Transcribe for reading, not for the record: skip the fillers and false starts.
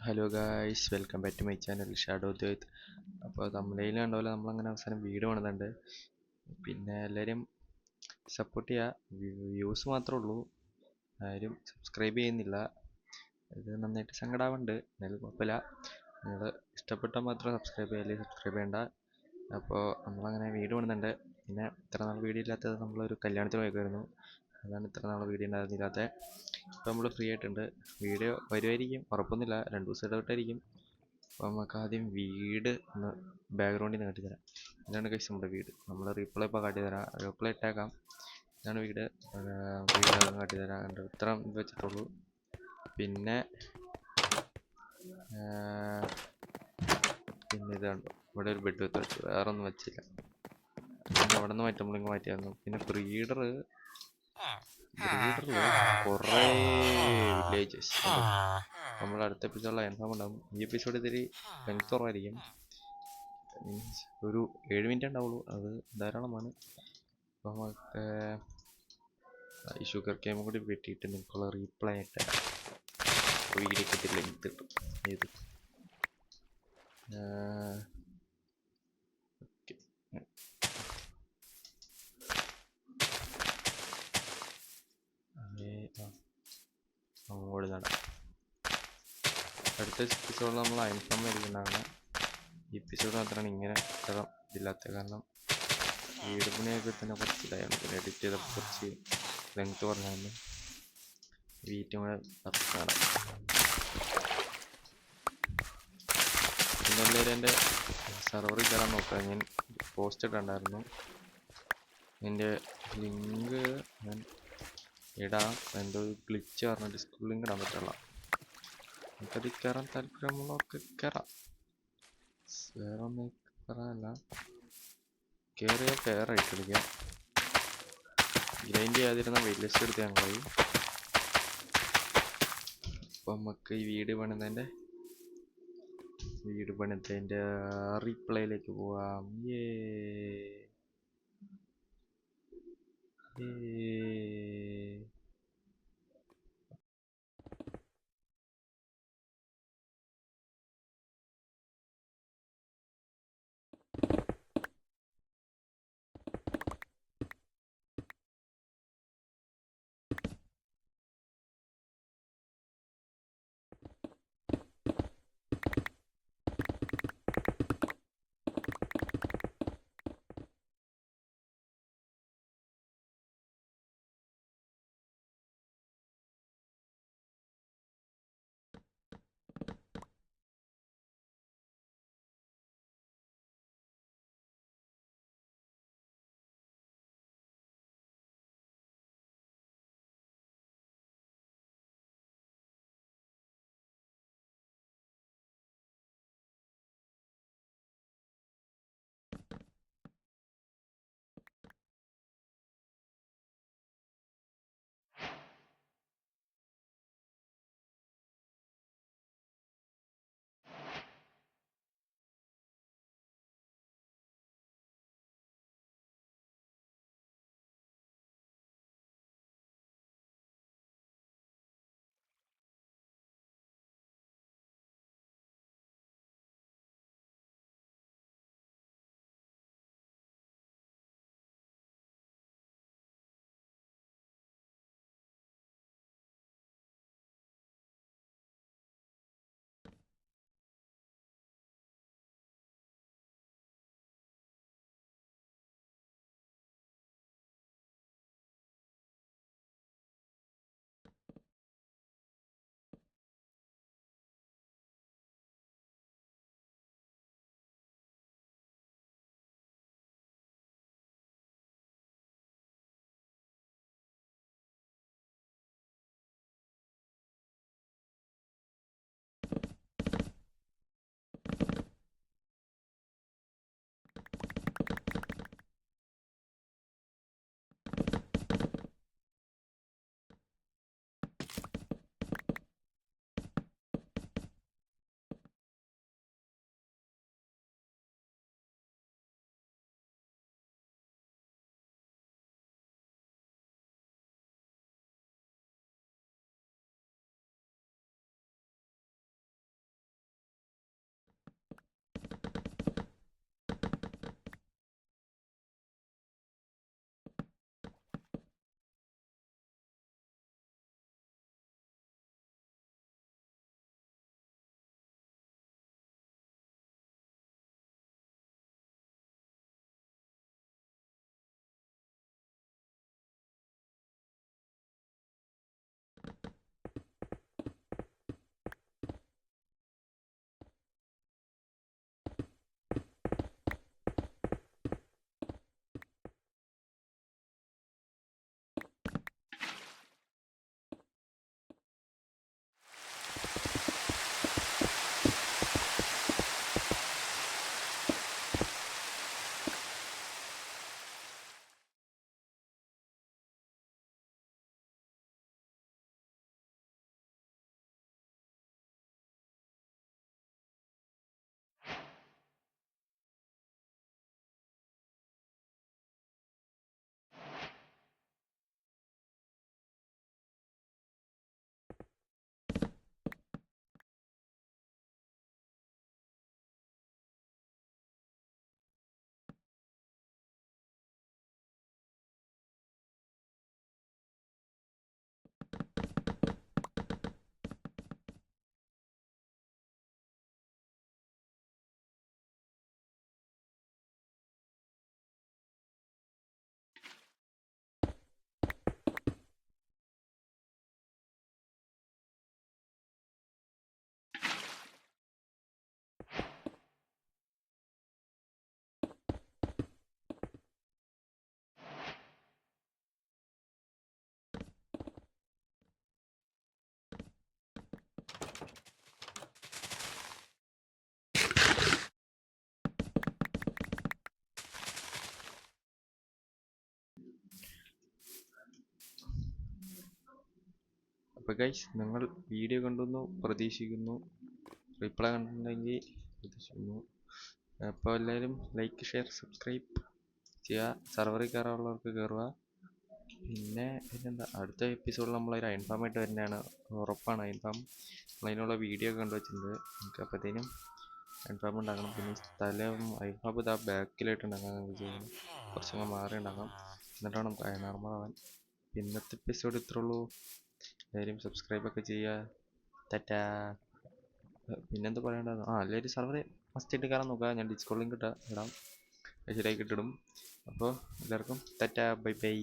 Hello guys, welcome back to my channel shadow Dwaith. അപ്പോൾ തമിഴിൽ കണ്ടപോലെ നമ്മളങ്ങനെ അവസാനം വീഡിയോ കാണുന്നുണ്ട്. പിന്നെ എല്ലാവരും സപ്പോർട്ട് ചെയ്യുക. വ്യൂസ് മാത്രമേ ഉള്ളൂ, ആരും സബ്സ്ക്രൈബ് ചെയ്യുന്നില്ല. ഇത് നന്നായിട്ട് സങ്കടമാവുന്നുണ്ട്, എന്നാലും കുഴപ്പമില്ല. നിങ്ങൾ ഇഷ്ടപ്പെട്ടാൽ മാത്രം സബ്സ്ക്രൈബ് ചെയ്യുക, അല്ലെങ്കിൽ സബ്സ്ക്രൈബ് ചെയ്യേണ്ട. അപ്പോൾ നമ്മളങ്ങനെ വീഡിയോ കാണുന്നുണ്ട്. പിന്നെ ഇത്ര നാൾ വീഡിയോ ഇല്ലാത്തത് നമ്മളൊരു കല്യാണത്തിന് പോയേക്കുമായിരുന്നു, അതാണ് ഇത്ര നാൾ വീഡിയോ ഉണ്ടായിരുന്നില്ലാത്തത്. ഇപ്പോൾ നമ്മൾ ഫ്രീ ആയിട്ടുണ്ട്, വീഡിയോ വരുമായിരിക്കും, ഉറപ്പൊന്നുമില്ല, 2 ദിവസം ഇടവിട്ടായിരിക്കും. അപ്പോൾ നമുക്ക് ആദ്യം വീട് ഒന്ന് ബാക്ക്ഗ്രൗണ്ടിൽ നിന്ന് കാട്ടിത്തരാം. ഇതാണ് കഴിച്ച് നമ്മുടെ വീട്. നമ്മൾ റീപ്ലൈ ഇപ്പോൾ കാട്ടിത്തരാം, റീപ്ലൈ ഇട്ടേക്കാം. ഇതാണ് വീട്. വീട് കാട്ടിത്തരാം. കണ്ട് ഇത്ര ഇത് വെച്ചിട്ടുള്ളൂ. പിന്നെ ഇത് കണ്ടു, ഇവിടെ ഒരു ബെഡ് വെച്ച് വേറെ ഒന്നും വെച്ചില്ല. പിന്നെ അവിടെ നിന്ന് മാറ്റുമ്പോഴേക്കും മാറ്റിയായിരുന്നു. പിന്നെ ബ്രീഡറിൽ കുറേ വില്ലേജസ്. നമ്മൾ അടുത്ത എപ്പിസോഡിൽ കൺഫേം ഉണ്ടാകും. ഈ എപ്പിസോഡ് ഇത്തിരി ലെങ്ത് കുറവായിരിക്കും, മീൻസ് ഒരു 7 മിനിറ്റ് ഉണ്ടാവുള്ളൂ, അത് ധാരാളമാണ്. അപ്പോൾ നമുക്ക് ഈ ഷുഗർ കേമും കൂടി വെട്ടിയിട്ട് നിങ്ങൾക്കുള്ള റീപ്ലൈ ആയിട്ട് വീഡിയോക്ക് ഇത്തിരി ലെങ്ത് കിട്ടും. ഏത് അങ്ങോട്ട് നടാം. അടുത്ത എപ്പിസോഡിൽ നമ്മൾ അയൻഫാം വരികയാണ്. ഈ എപ്പിസോഡ് മാത്രമാണ് ഇങ്ങനെ ഇത്ര ഇതില്ലാത്തത്, കാരണം വീട് പണിയൊക്കെ തന്നെ കുറച്ച് ഇതായാണ്. പിന്നെ എഡിറ്റ് ചെയ്തപ്പോൾ കുറച്ച് ലെങ്ത് പറഞ്ഞായിരുന്നു. വീറ്റും കൂടെ ഇറക്കാണ്. പിന്നെ എല്ലാവരും എൻ്റെ സെർവറിൽ കയറാൻ നോക്കുക. ഞാൻ പോസ്റ്റ് ഇട്ടുണ്ടായിരുന്നു, എൻ്റെ ലിങ്ക് ഞാൻ ഇടാം. എന്തോ ഗ്ലിച്ച് പറഞ്ഞ ഡിസ്ക് ലിങ്ക് ഇടാൻ പറ്റുള്ള. നമുക്കത് കയറാൻ താല്പര്യമുള്ളവർക്ക് കയറാം. വേറെ ഒന്നും പറയാനല്ല, കയറായിട്ട് കളിക്കാം. ഗ്രൈൻഡ് ചെയ്യാതിരുന്ന വെയിറ്റ് ലിസ്റ്റ് എടുത്ത് ഞങ്ങൾ. അപ്പം നമുക്ക് ഈ വീട് പണിതതിൻ്റെ റീപ്ലൈയിലേക്ക് പോവാം. അപ്പോൾ ഗൈസ് നിങ്ങൾ വീഡിയോ കണ്ടെന്ന് പ്രതീക്ഷിക്കുന്നു, റിപ്ലൈ കണ്ടിട്ടുണ്ടെങ്കിൽ പ്രതീക്ഷിക്കുന്നു. അപ്പോൾ എല്ലാവരും ലൈക്ക്, ഷെയർ, സബ്സ്ക്രൈബ് ചെയ്യുക. സർവറിൽ കയറാനുള്ളവർക്ക് കയറുക. പിന്നെന്താ, അടുത്ത എപ്പിസോഡിൽ നമ്മളൊരു അയൺ ഫാം ആയിട്ട് വരുന്നതാണ്, ഉറപ്പാണ്. അയൺ ഫാം നമ്മളതിനുള്ള വീഡിയോ ഒക്കെ കണ്ടുവച്ചിട്ടുണ്ട്. നമുക്ക് അപ്പോഴത്തേനും അയൺ ഫാം ഉണ്ടാക്കണം. പിന്നെ സ്ഥലം അയൺ ഫാം ഇതാ ബാക്കിലായിട്ട് ഉണ്ടാക്കാൻ ചെയ്യണം, കുറച്ചങ്ങ് മാറി ഉണ്ടാക്കാം. എന്നിട്ടാണ് നമുക്ക് അയൺ ആർമർ ആവാൻ. ഇന്നത്തെ എപ്പിസോഡ് ഇത്രേ ഉള്ളൂ. എല്ലാവരും സബ്സ്ക്രൈബൊക്കെ ചെയ്യുക. ടാറ്റാ. പിന്നെന്താ പറയണ്ടായിരുന്നു, എല്ലാവരും സർവർ മസ്റ്റായിട്ട് കയറാൻ നോക്കുക. ഞാൻ ഡിസ്കോഡ് ലിങ്ക് ഇടാം, ശരിയാക്കി ഇട്ടിടും. അപ്പോൾ എല്ലാവർക്കും ടാറ്റാ, ബൈ ബൈ.